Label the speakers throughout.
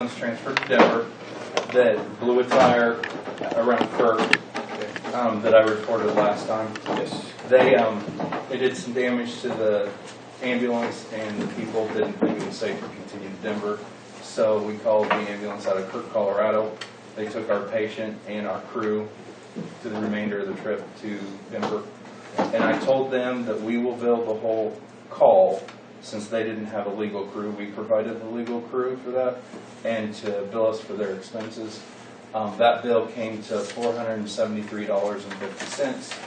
Speaker 1: transferred to Denver that blew a tire around Kirk that I reported last time.
Speaker 2: Yes.
Speaker 1: They did some damage to the ambulance, and the people didn't think it was safe to continue to Denver. So we called the ambulance out of Kirk, Colorado. They took our patient and our crew to the remainder of the trip to Denver. And I told them that we will bill the whole call. Since they didn't have a legal crew, we provided the legal crew for that, and to bill us for their expenses. That bill came to $473.50.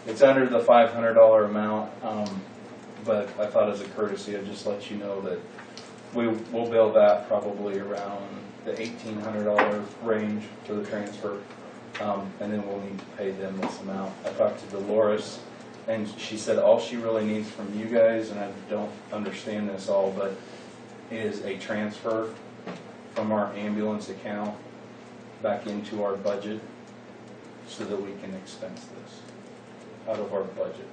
Speaker 1: It's under the $500 amount, but I thought as a courtesy I'd just let you know that we'll bill that probably around the $1,800 range for the transfer, and then we'll need to pay them this amount. I talked to Dolores, and she said all she really needs from you guys, and I don't understand this all, but is a transfer from our ambulance account back into our budget so that we can expense this out of our budget.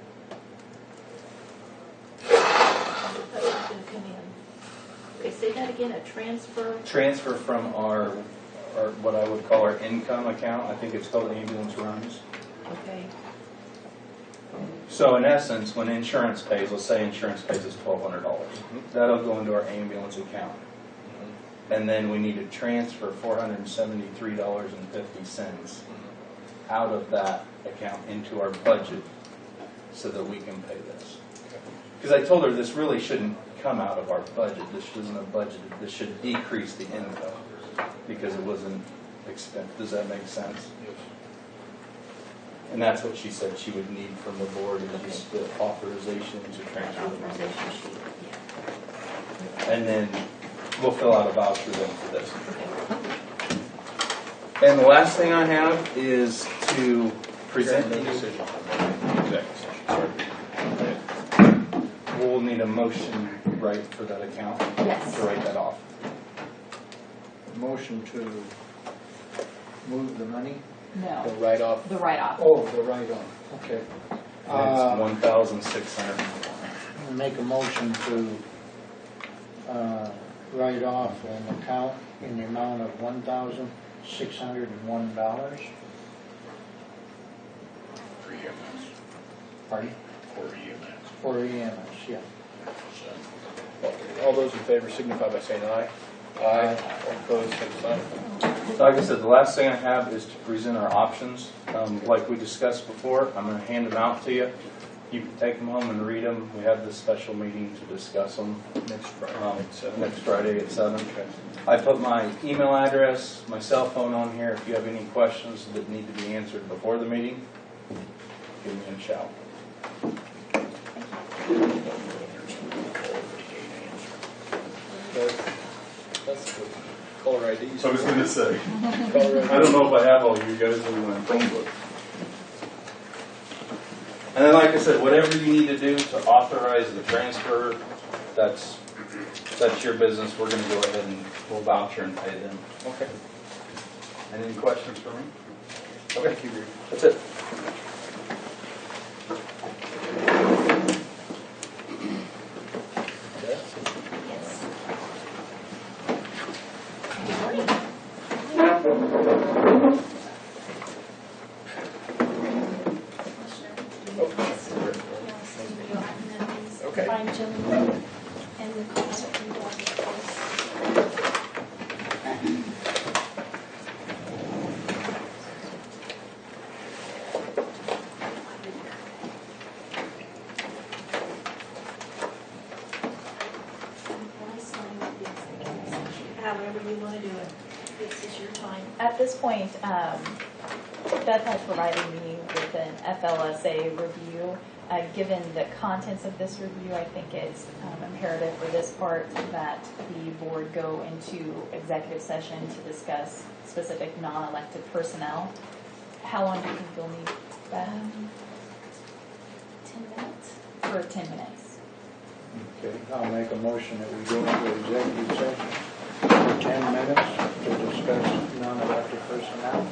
Speaker 3: Okay, say that again, a transfer?
Speaker 1: Transfer from our what I would call our income account. I think it's called ambulance runs.
Speaker 3: Okay.
Speaker 1: So in essence, when insurance pays, let's say insurance pays us $1,200, that'll go into our ambulance account. And then we need to transfer $473.50 out of that account into our budget so that we can pay this. Because I told her this really shouldn't come out of our budget. This isn't a budget. This should decrease the income because it wasn't expense. Does that make sense?
Speaker 2: Yes.
Speaker 1: And that's what she said she would need from the board, is just the authorization to transfer the money.
Speaker 3: Authorization sheet, yeah.
Speaker 1: And then we'll fill out a voucher then for this. And the last thing I have is to present
Speaker 2: No
Speaker 1: you.
Speaker 2: decision on that executive session. Sorry.
Speaker 1: We'll need a motion, right, for that account?
Speaker 3: Yes.
Speaker 1: To write that off.
Speaker 4: Motion to move the money?
Speaker 2: The
Speaker 3: No,
Speaker 2: write-off.
Speaker 3: the write-off.
Speaker 4: Oh, the write-off, okay.
Speaker 1: It's $1,600.
Speaker 4: Make a motion to write off an account in the amount of $1,601.
Speaker 2: For EMS.
Speaker 4: Pardon?
Speaker 2: For EMS.
Speaker 4: For EMS, yeah.
Speaker 2: All those in favor signify by saying aye. Aye. All opposed, same sign.
Speaker 1: Like I said, the last thing I have is to present our options. Like we discussed before, I'm going to hand them out to you. You can take them home and read them. We have this special meeting to discuss them
Speaker 2: Next Friday.
Speaker 1: next Friday at 7. I put my email address, my cell phone on here. If you have any questions that need to be answered before the meeting, give me a shout.
Speaker 2: That's good. Caller ID.
Speaker 1: I was going to say,
Speaker 2: Caller ID.
Speaker 1: I don't know if I have all you guys in my phone book. And then, like I said, whatever you need to do to authorize the transfer, that's your business. We're going to go ahead and we'll voucher and pay them.
Speaker 2: Okay.
Speaker 1: Any questions for me?
Speaker 2: Okay. Thank you.
Speaker 1: That's it.
Speaker 3: Yes. Good morning.
Speaker 2: Okay.
Speaker 5: Find gentlemen and the concert and dog, of course. Why sign the executive session?
Speaker 3: However you want to do it. This is your time.
Speaker 6: At this point, Beth has provided me with an FLSA review. Given the contents of this review, I think it's imperative for this part that the board go into executive session to discuss specific non-elected personnel. How long do you think you'll need, Beth?
Speaker 5: 10 minutes?
Speaker 6: For 10 minutes.
Speaker 4: Okay, I'll make a motion that we go into executive session for 10 minutes to discuss non-elected personnel.